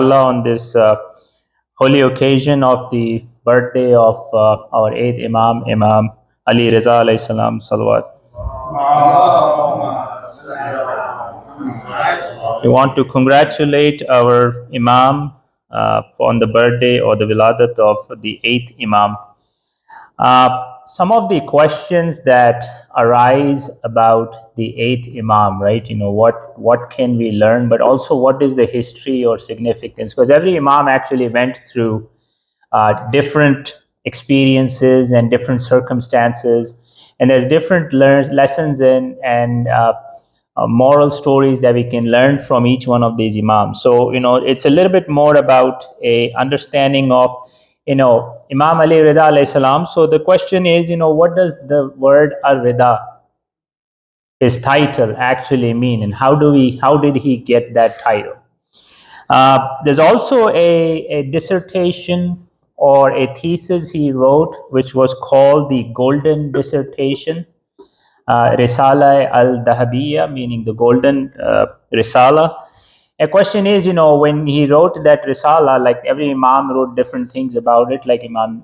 Allah on this holy occasion of the birthday of our eighth Imam, Imam Ali Ridha alayhi salam, salawat. We want to congratulate our Imam on the birthday or the wiladat of the eighth Imam. Some of the questions that arise about the eighth Imam, right? What can we learn, but also what is the history or significance? Because every Imam actually went through different experiences and different circumstances, and there's different lessons and moral stories that we can learn from each one of these Imams. So it's a little bit more about a understanding of Imam Ali Ridha alayhi salam. So the question is, what does the word Al Ridha, his title, actually mean, and how did he get that title? There's also a dissertation or a thesis he wrote, which was called the Golden Dissertation, Risala al-Dahabiyya, meaning the Golden Risala. A question is, when he wrote that Risala, like every Imam wrote different things about it, like Imam,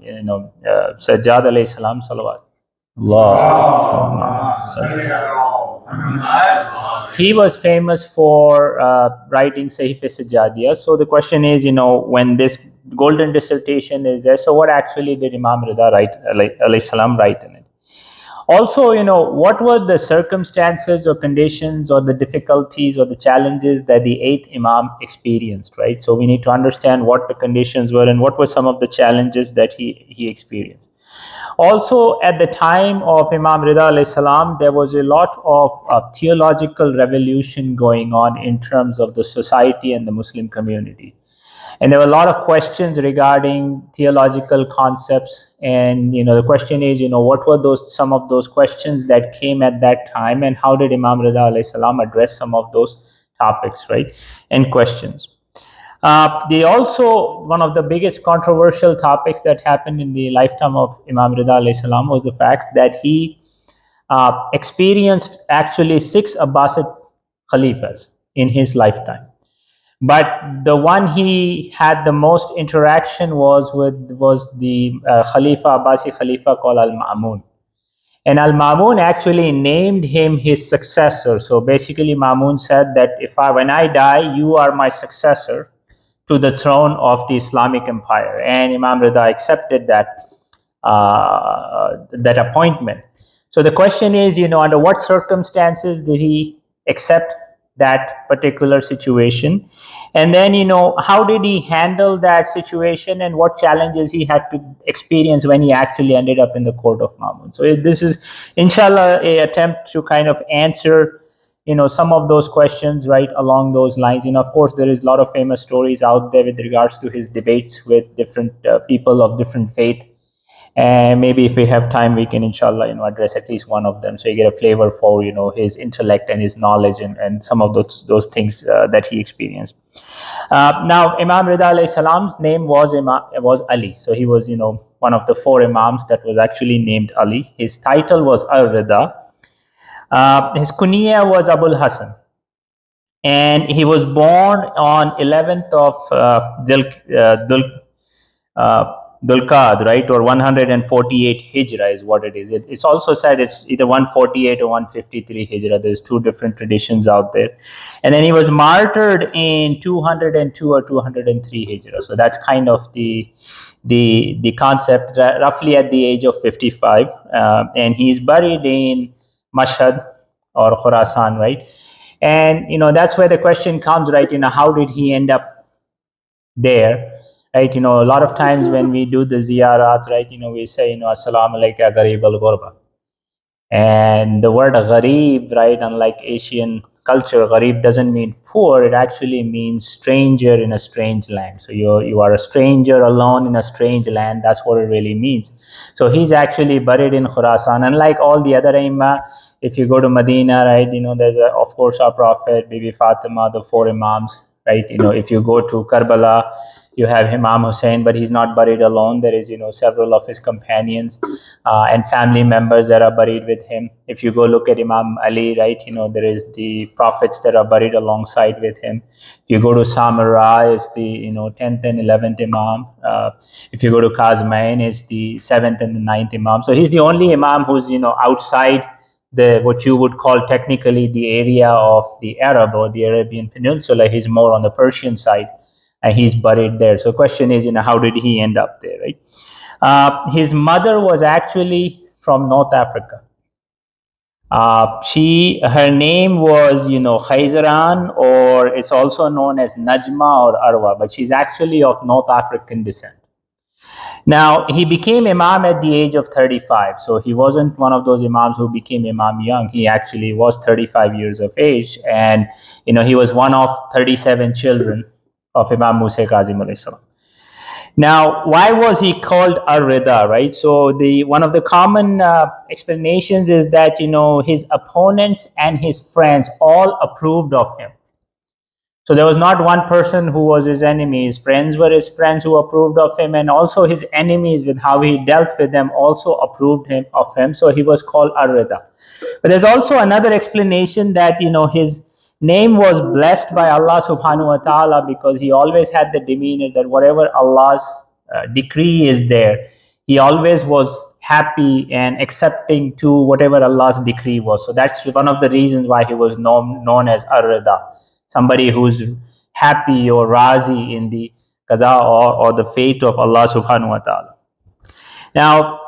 Sajjad alayhi salam, salawat. He was famous for writing Sahif Sajjadiya. So the question is, when this golden dissertation is there, so what actually did Imam Ridha alayhi salam write in it? Also, what were the circumstances or conditions or the difficulties or the challenges that the eighth Imam experienced, right? So we need to understand what the conditions were and what were some of the challenges that he experienced. Also, at the time of Imam Ridha alayhi salam, there was a lot of theological revolution going on in terms of the society and the Muslim community. And there were a lot of questions regarding theological concepts. And the question is, what were some of those questions that came at that time, and how did Imam Ridha alayhi salam address some of those topics, right, and questions? One of the biggest controversial topics that happened in the lifetime of Imam Ridha alayhi salam was the fact that he experienced actually 6 Abbasid Khalifas in his lifetime. But the one he had the most interaction was the Abbasi Khalifa called Al-Ma'mun. And Al-Ma'mun actually named him his successor. So basically Ma'mun said that when I die, you are my successor to the throne of the Islamic Empire. And Imam Ridha accepted that appointment. So the question is, under what circumstances did he accept that particular situation? And then, how did he handle that situation, and what challenges he had to experience when he actually ended up in the court of Ma'mun? So this is, inshallah, a attempt to kind of answer some of those questions right along those lines. Of course, there is a lot of famous stories out there with regards to his debates with different people of different faith. And maybe if we have time, we can, inshallah, address at least one of them, so you get a flavor for, his intellect and his knowledge and some of those things that he experienced. Now, Imam Ridha alayhi salam's name was Ali. So he was, one of the 4 Imams that was actually named Ali. His title was Al-Ridha. His kunya was Abul Hasan. And he was born on 11th of Dulqad, right, or 148 Hijrah is what it is. It's also said it's either 148 or 153 Hijrah. There's 2 different traditions out there. And then he was martyred in 202 or 203 Hijrah. So that's kind of the concept, roughly at the age of 55. And he's buried in Mashhad or Khurasan, right? And, that's where the question comes, right, how did he end up there? Right, a lot of times when we do the ziyarat, right, we say, Assalamu alayka gharib al-ghurba. And the word gharib, right, unlike Asian culture, gharib doesn't mean poor. It actually means stranger in a strange land. So you are a stranger alone in a strange land. That's what it really means. So he's actually buried in Khurasan. Unlike all the other Imam, if you go to Medina, right, there's of course our Prophet, Bibi Fatima, the 4 Imams, right. If you go to Karbala, You have Imam Hussein, but he's not buried alone. There is, several of his companions and family members that are buried with him. If you go look at Imam Ali, right, there is the prophets that are buried alongside with him. If you go to Samarra, it's the 10th and 11th Imam. If you go to Kazmain, it's the 7th and the 9th Imam. So he's the only Imam who's outside the what you would call technically the area of the Arab or the Arabian Peninsula. He's more on the Persian side, and he's buried there. So question is, how did he end up there, right? His mother was actually from North Africa. Her name was, Khayzaran, or it's also known as Najma or Arwa, but she's actually of North African descent. Now, he became Imam at the age of 35. So he wasn't one of those Imams who became Imam young. He actually was 35 years of age. And, he was one of 37 children of Imam Musa Kazim alayhi salam. Now, why was he called Ridha, right? So one of the common explanations is that, his opponents and his friends all approved of him. So there was not one person who was his enemy. His friends were his friends who approved of him, and also his enemies, with how he dealt with them, also approved of him. So he was called Ridha. But there's also another explanation that, his name was blessed by Allah subhanahu wa ta'ala, because he always had the demeanor that whatever Allah's decree is there, he always was happy and accepting to whatever Allah's decree was. So that's one of the reasons why he was known as Ridha, somebody who's happy or razi in the qaza or the fate of Allah subhanahu wa ta'ala. Now,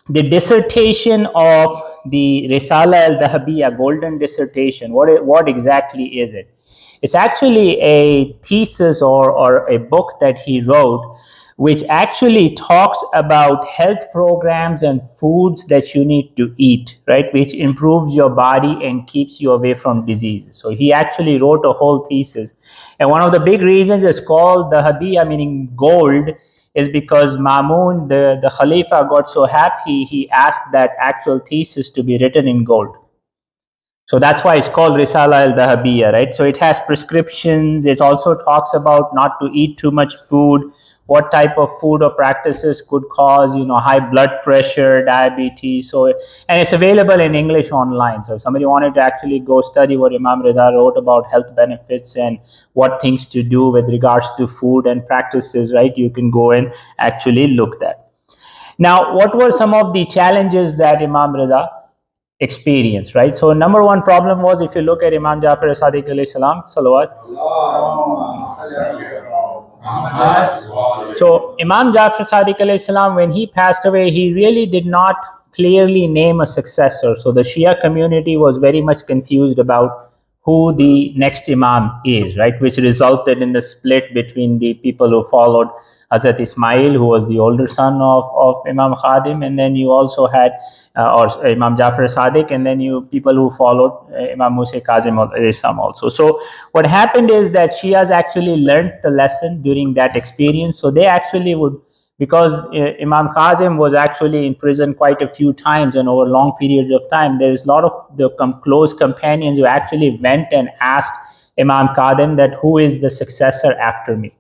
the dissertation of the Risala al-Dhahabiyya, golden dissertation, what exactly is it? It's actually a thesis or a book that he wrote, which actually talks about health programs and foods that you need to eat, right, which improves your body and keeps you away from diseases. So he actually wrote a whole thesis. And one of the big reasons it's called Dhahabiyya, meaning gold, is because Mamun, the Khalifa, got so happy, he asked that actual thesis to be written in gold. So that's why it's called Risala al-Dhahabiyya, right? So it has prescriptions. It also talks about not to eat too much food, what type of food or practices could cause, high blood pressure, diabetes. So, and it's available in English online. So if somebody wanted to actually go study what Imam Ridha wrote about health benefits and what things to do with regards to food and practices, right, you can go and actually look that. Now, what were some of the challenges that Imam Ridha experienced, right? So number one problem was, if you look at Imam Jafar as-Sadiq alayhi salam, salawat. So Imam Jafar Sadiq alayhi salam, when he passed away, he really did not clearly name a successor. So the Shia community was very much confused about who the next Imam is, right? Which resulted in the split between the people who followed Hazrat Ismail, who was the older son of Imam Khadim, and then you also had or Imam Jafar Sadiq, and then you people who followed Imam Musa Kazim also. So what happened is that Shias actually learned the lesson during that experience. So they actually would, because Imam Kazim was actually in prison quite a few times and over long periods of time, there is a lot of the close companions who actually went and asked Imam Kazim that who is the successor after me.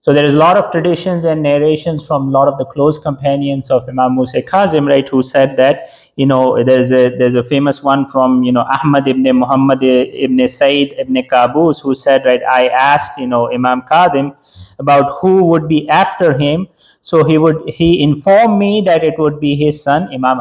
So there is a lot of traditions and narrations from a lot of the close companions of Imam Musa Kazim, right, who said that, there's a famous one from, Ahmad ibn Muhammad ibn Sayyid ibn Qabus, who said, right, I asked, Imam Kazim about who would be after him. So he informed me that it would be his son, Imam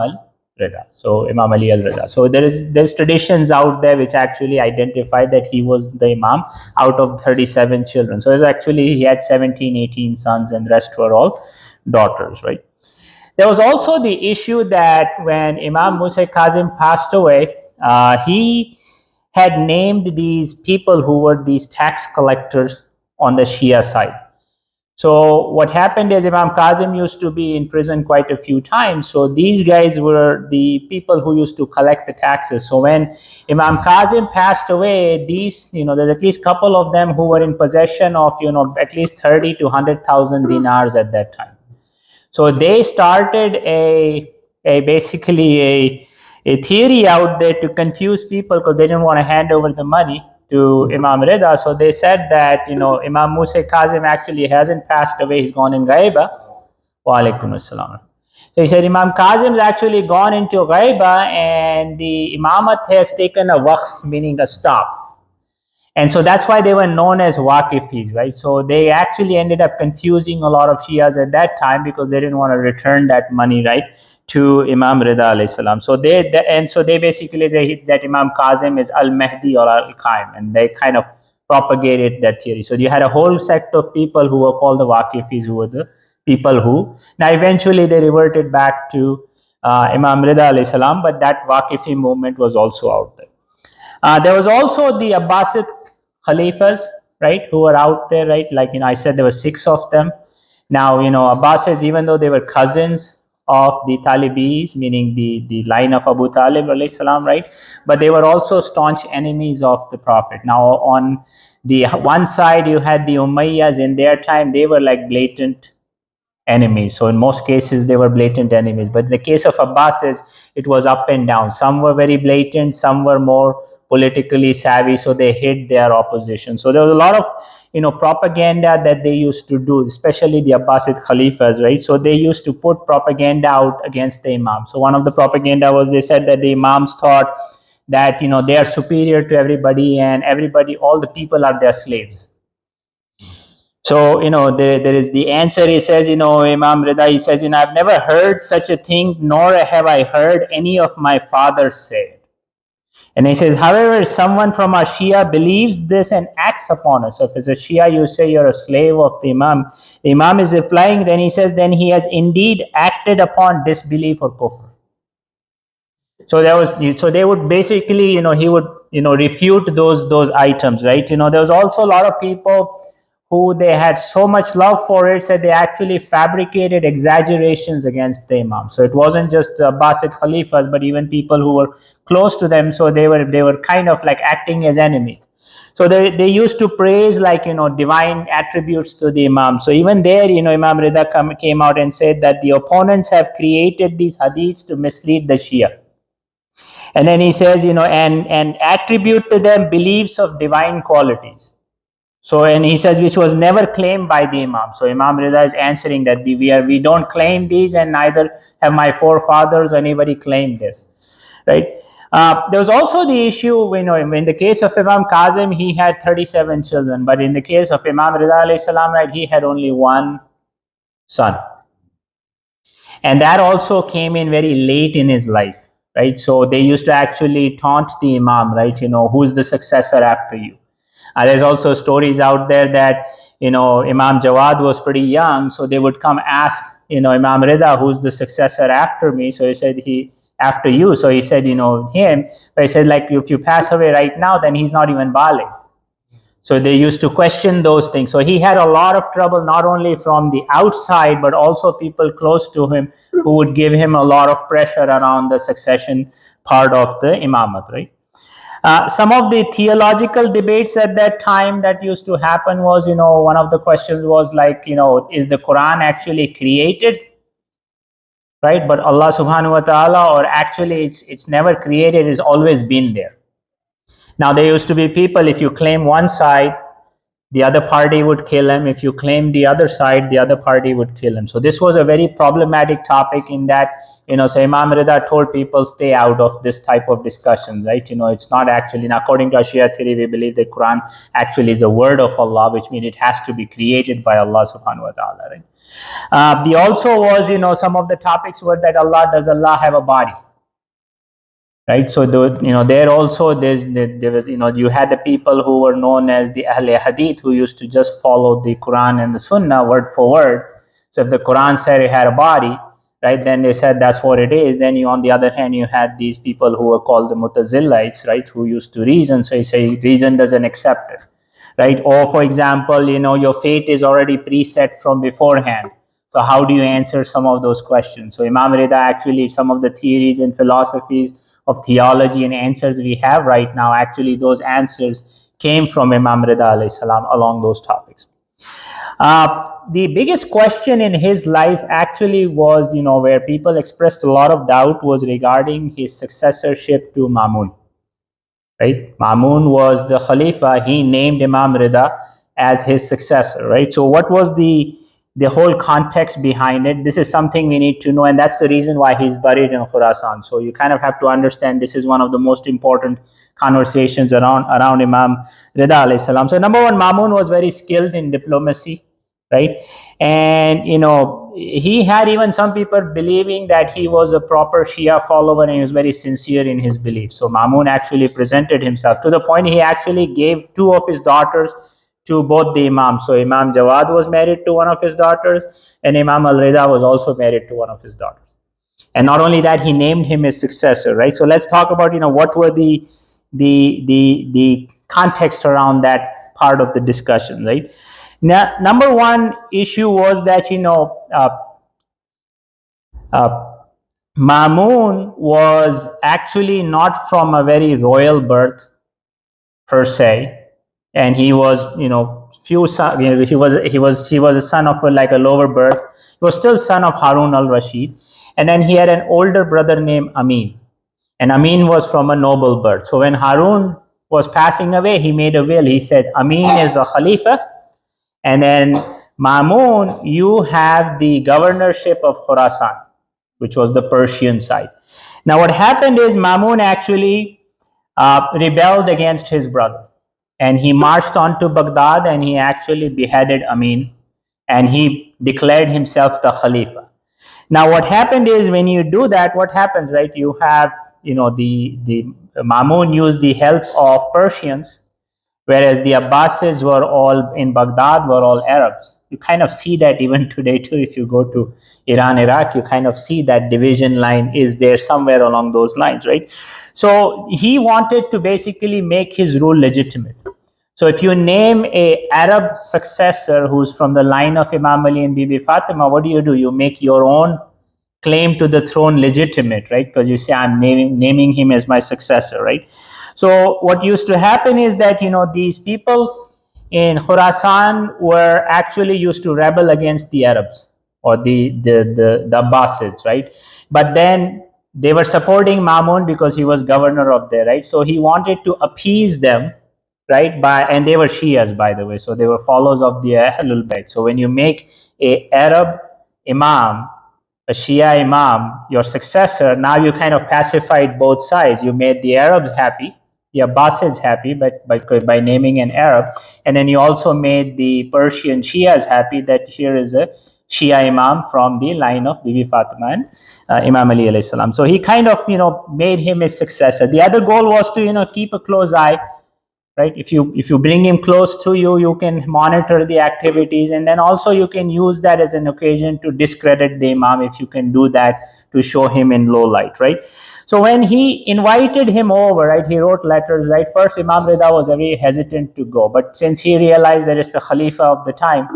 Ridha. So Imam Ali al-Ridha. So there's traditions out there which actually identify that he was the Imam out of 37 children. So there's actually, he had 17, 18 sons, and the rest were all daughters, right? There was also the issue that when Imam Musa Kazim passed away, he had named these people who were these tax collectors on the Shia side. So what happened is Imam Kazim used to be in prison quite a few times. So these guys were the people who used to collect the taxes. So when Imam Kazim passed away, there's at least a couple of them who were in possession of, at least 30 to 100,000 dinars at that time. So they started basically a theory out there to confuse people, because they didn't want to hand over the money to Imam Ridha. So they said that, Imam Musa Kazim actually hasn't passed away. He's gone in Ghaiba. Wa alaikum assalam. So he said Imam Kazim's actually gone into Ghaiba, and the Imamat has taken a waqf, meaning a stop. And so that's why they were known as Waqifis, right? So they actually ended up confusing a lot of Shias at that time because they didn't want to return that money, right, to Imam Rida alayhi salam. So they basically say that Imam Kazim is Al Mahdi or Al Qaim, and they kind of propagated that theory. So you had a whole sect of people who were called the Waqifis, who were the people who now eventually they reverted back to Imam Rida alayhi salam, but that Waqifi movement was also out there. There was also the Abbasid Khalifas, right, who were out there, right? Like, I said there were 6 of them. Now, Abbasids, even though they were cousins of the Talibis, meaning the line of Abu Talib, alayhi salam, right? But they were also staunch enemies of the Prophet. Now, on the one side, you had the Umayyads. In their time, they were like blatant enemies. So in most cases, they were blatant enemies. But in the case of Abbasids, it was up and down. Some were very blatant, some were more politically savvy, so they hid their opposition. So there was a lot of propaganda that they used to do, especially the Abbasid Khalifas, right? So they used to put propaganda out against the Imam. So one of the propaganda was, they said that the Imams thought that they are superior to everybody, and everybody, all the people are their slaves. So, there is the answer. He says, Imam Rida, he says, I've never heard such a thing, nor have I heard any of my fathers say it. And he says, however, someone from a Shia believes this and acts upon it. So if it's a Shia, you say you're a slave of the Imam. The Imam is replying, then he says, then he has indeed acted upon disbelief or kufr. So they would basically, he would, refute those items, right? There was also a lot of people who they had so much love for it, that they actually fabricated exaggerations against the Imam. So it wasn't just the Abbasid Khalifas, but even people who were close to them. So they were kind of like acting as enemies. So they used to praise divine attributes to the Imam. So even there, Imam Rida came out and said that the opponents have created these hadiths to mislead the Shia. And then he says, and attribute to them beliefs of divine qualities. So, and he says, which was never claimed by the Imam. So Imam Rida is answering that we don't claim these, and neither have my forefathers or anybody claimed this, right? There was also the issue, in the case of Imam Kazim, he had 37 children, but in the case of Imam Rida alayhi salam, right, he had only one son. And that also came in very late in his life, right? So they used to actually taunt the Imam, right? Who's the successor after you? There's also stories out there that, Imam Jawad was pretty young, so they would come ask, Imam Rida, who's the successor after me? So he said, after you. So he said, him. But he said, like, if you pass away right now, then he's not even baligh. So they used to question those things. So he had a lot of trouble, not only from the outside, but also people close to him who would give him a lot of pressure around the succession part of the imamat, right? Some of the theological debates at that time that used to happen was, one of the questions was like, is the Quran actually created? Right? But Allah subhanahu wa ta'ala, or actually it's never created, it's always been there. Now, there used to be people, if you claim one side, the other party would kill him. If you claim the other side, the other party would kill him. So this was a very problematic topic, in that, so Imam Rida told people, stay out of this type of discussion, right? It's not actually, now, according to our Shia theory, we believe the Quran actually is a word of Allah, which means it has to be created by Allah subhanahu wa ta'ala, right? The also was, some of the topics were that does Allah have a body? Right, so there also there was you had the people who were known as the Ahle Hadith, who used to just follow the Quran and the Sunnah word for word. So if the Quran said it had a body, right, then they said that's what it is. Then on the other hand, you had these people who were called the Mutazilites, right, who used to reason. So you say reason doesn't accept it, right? Or for example, your fate is already preset from beforehand. So how do you answer some of those questions? So Imam Rida, actually, some of the theories and philosophies of theology and answers we have right now, actually those answers came from Imam Rida alayhi salam along those topics. The biggest question in his life actually was, where people expressed a lot of doubt, was regarding his successorship to Mamun. right? Mamun was the Khalifa. He named Imam Rida as his successor, right? So what was the whole context behind it? This is something we need to know, and that's the reason why he's buried in Khurasan. So you kind of have to understand this is one of the most important conversations around Imam Rida alayhi salam. So number one, Mamun was very skilled in diplomacy, right? And he had even some people believing that he was a proper Shia follower and he was very sincere in his beliefs. So Mamun actually presented himself to the point he actually gave two of his daughters to both the Imams. So Imam Jawad was married to one of his daughters, and Imam Al Rida was also married to one of his daughters. And not only that, he named him his successor, right? So let's talk about what were the context around that part of the discussion, right? Now, number one issue was that Mamun was actually not from a very royal birth per se, and he was few son, he was a son of like a lower birth. He was still son of Harun al-Rashid, and then he had an older brother named Amin, and Amin was from a noble birth. So when Harun was passing away, he made a will. He said, Amin is the Khalifa, and then Mamun, you have the governorship of Khurasan, which was the Persian side. Now what happened is Mamun actually rebelled against his brother, and he marched on to Baghdad, and he actually beheaded Amin, and he declared himself the Khalifa. Now what happened is, when you do that, what happens, right? You have the Mamun used the help of Persians, whereas the Abbasids were all in Baghdad, were all Arabs. You kind of see that even today too. If you go to Iran, Iraq, you kind of see that division line is there somewhere along those lines, right? So he wanted to basically make his rule legitimate. So if you name a Arab successor who's from the line of Imam Ali and Bibi Fatima, what do? You make your own claim to the throne legitimate, right? Because you say, I'm naming him as my successor, right? So what used to happen is that these people in Khurasan were actually used to rebel against the Arabs, or the Abbasids, right? But then they were supporting Mamun because he was governor of there, right? So he wanted to appease them, right? And they were Shias, by the way, so they were followers of the Ahlul Bayt. So when you make a Arab Imam, a Shia Imam, your successor, now you kind of pacified both sides. You made the Arabs happy, the Abbasids happy by naming an Arab, and then you also made the Persian Shias happy that here is a Shia Imam from the line of Bibi Fatima and Imam Ali alayhi salam. So he kind of made him his successor. The other goal was to keep a close eye, right? If you bring him close to you, you can monitor the activities, and then also you can use that as an occasion to discredit the Imam, if you can do that, to show him in low light, right? So when he invited him over, right, he wrote letters, right? First, Imam Rida was very hesitant to go, but since he realized that it's the Khalifa of the time,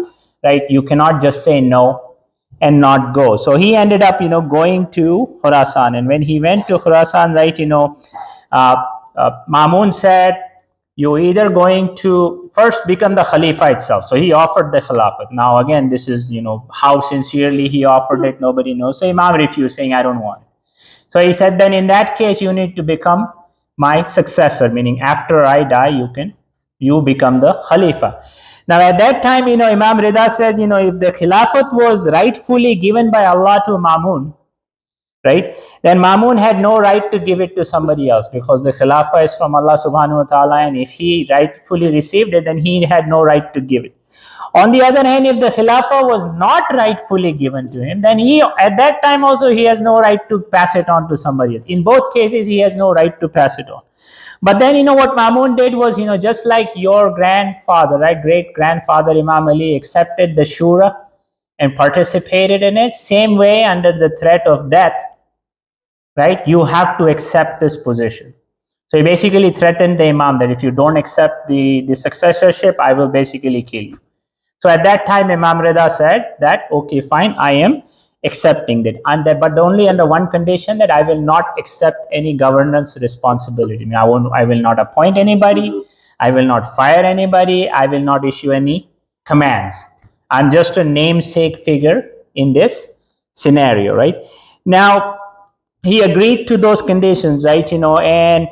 right, you cannot just say no and not go. So he ended up going to Khurasan, and when he went to Khurasan, right, Mamun said, you're either going to first become the Khalifa itself. So he offered the Khilafat. Now again, this is how sincerely he offered it, nobody knows. So Imam refused, saying, I don't want it. So he said, then in that case, you need to become my successor, meaning after I die, you become the Khalifa. Now at that time, Imam Rida says, if the Khilafat was rightfully given by Allah to Mamun, right, then Mamun had no right to give it to somebody else, because the Khilafah is from Allah subhanahu wa ta'ala, and if he rightfully received it, then he had no right to give it. On the other hand, if the Khilafah was not rightfully given to him, then at that time also, he has no right to pass it on to somebody else. In both cases, he has no right to pass it on. But then, what Mamun did was, just like your grandfather, right, great grandfather Imam Ali accepted the Shura and participated in it, same way, under the threat of death, right, you have to accept this position. So he basically threatened the Imam that if you don't accept the successorship, I will basically kill you. So at that time, Imam Rida said that, okay, fine, I am accepting that. But only under one condition, that I will not accept any governance responsibility. I will not appoint anybody, I will not fire anybody, I will not issue any commands. I'm just a namesake figure in this scenario, right? Now, he agreed to those conditions, right? And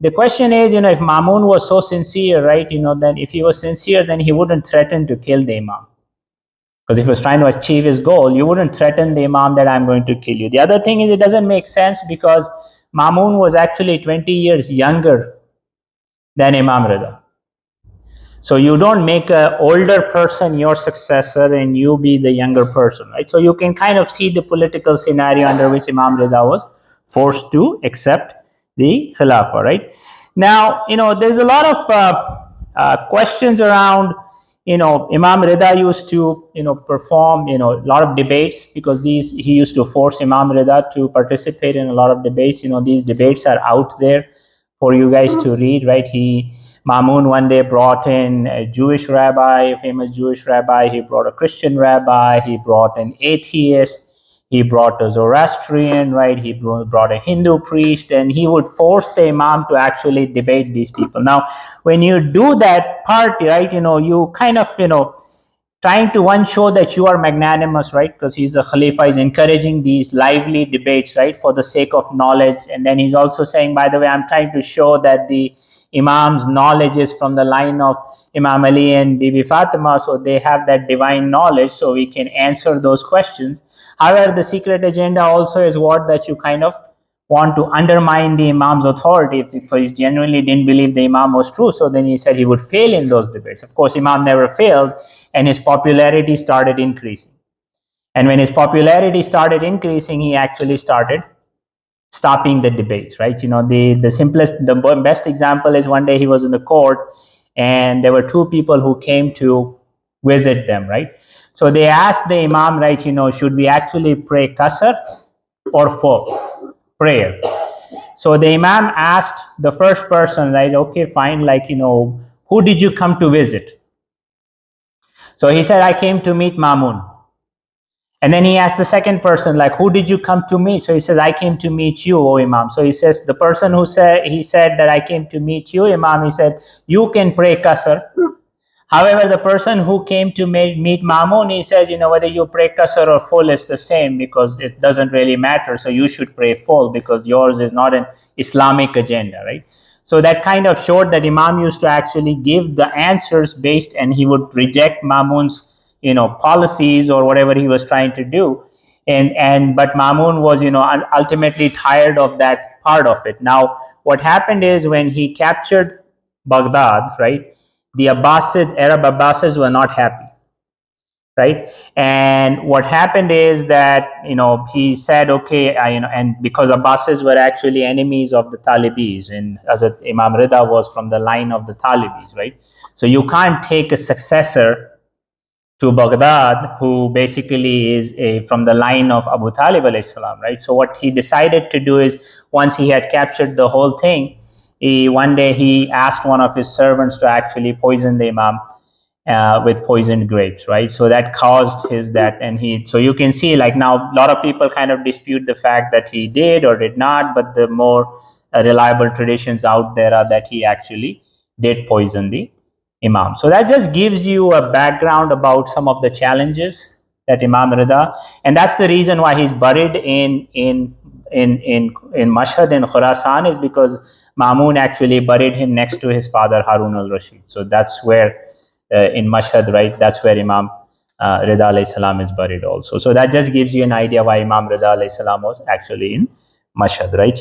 The question is, if Mamun was so sincere, right, then if he was sincere, then he wouldn't threaten to kill the Imam. Because if he was trying to achieve his goal, you wouldn't threaten the Imam that I'm going to kill you. The other thing is, it doesn't make sense because Mamun was actually 20 years younger than Imam Rida. So you don't make an older person your successor and you be the younger person, right? So you can kind of see the political scenario under which Imam Rida was forced to accept the Khilafah, right? Now, there's a lot of questions around, Imam Rida used to, perform, a lot of debates because he used to force Imam Rida to participate in a lot of debates. These debates are out there for you guys to read, right? Mamun one day brought in a Jewish rabbi, a famous Jewish rabbi. He brought a Christian rabbi. He brought an atheist. He brought a Zoroastrian, right? He brought a Hindu priest, and he would force the Imam to actually debate these people. Now, when you do that part, right, you kind of, trying to one show that you are magnanimous, right? Because he's the Khalifa, is encouraging these lively debates, right, for the sake of knowledge. And then he's also saying, by the way, I'm trying to show that the Imam's knowledge is from the line of Imam Ali and Bibi Fatima, so they have that divine knowledge, so we can answer those questions. However, the secret agenda also is what that you kind of want to undermine the Imam's authority because he genuinely didn't believe the Imam was true. So then he said he would fail in those debates. Of course, Imam never failed, and his popularity started increasing. And when his popularity started increasing, he actually started stopping the debates, right? The best example is one day he was in the court and there were two people who came to visit them, right? So they asked the Imam, right, should we actually pray qasr or full prayer? So the Imam asked the first person, right, okay, fine, who did you come to visit? So he said, I came to meet Mamun. And then he asked the second person, who did you come to meet? So he says, I came to meet you, O Imam. So he says, the person who said that I came to meet you, Imam, he said, you can pray qasr. However, the person who came to meet Mamun, he says, whether you pray qasr or full is the same because it doesn't really matter. So you should pray full because yours is not an Islamic agenda, right? So that kind of showed that Imam used to actually give the answers based, and he would reject Mamun's policies or whatever he was trying to do, but Mamun was ultimately tired of that part of it. Now what happened is when he captured Baghdad, right, the Arab Abbasids were not happy, right? And what happened is that he said, okay, and because Abbasids were actually enemies of the Talibis, and as Imam Rida was from the line of the Talibis, right? So you can't take a successor to Baghdad, who basically is from the line of Abu Talib alayhi salam, right? So what he decided to do is, once he had captured the whole thing, one day he asked one of his servants to actually poison the Imam with poisoned grapes, right? So that caused so you can see, now a lot of people kind of dispute the fact that he did or did not, but the more reliable traditions out there are that he actually did poison the Imam. So that just gives you a background about some of the challenges that Imam Rida, and that's the reason why he's buried in Mashhad in Khurasan, is because Mamun actually buried him next to his father Harun al-Rashid. So that's where in Mashhad, right? That's where Imam Rida alayhi salam is buried also. So that just gives you an idea why Imam Rida alayhi salam was actually in Mashhad, right?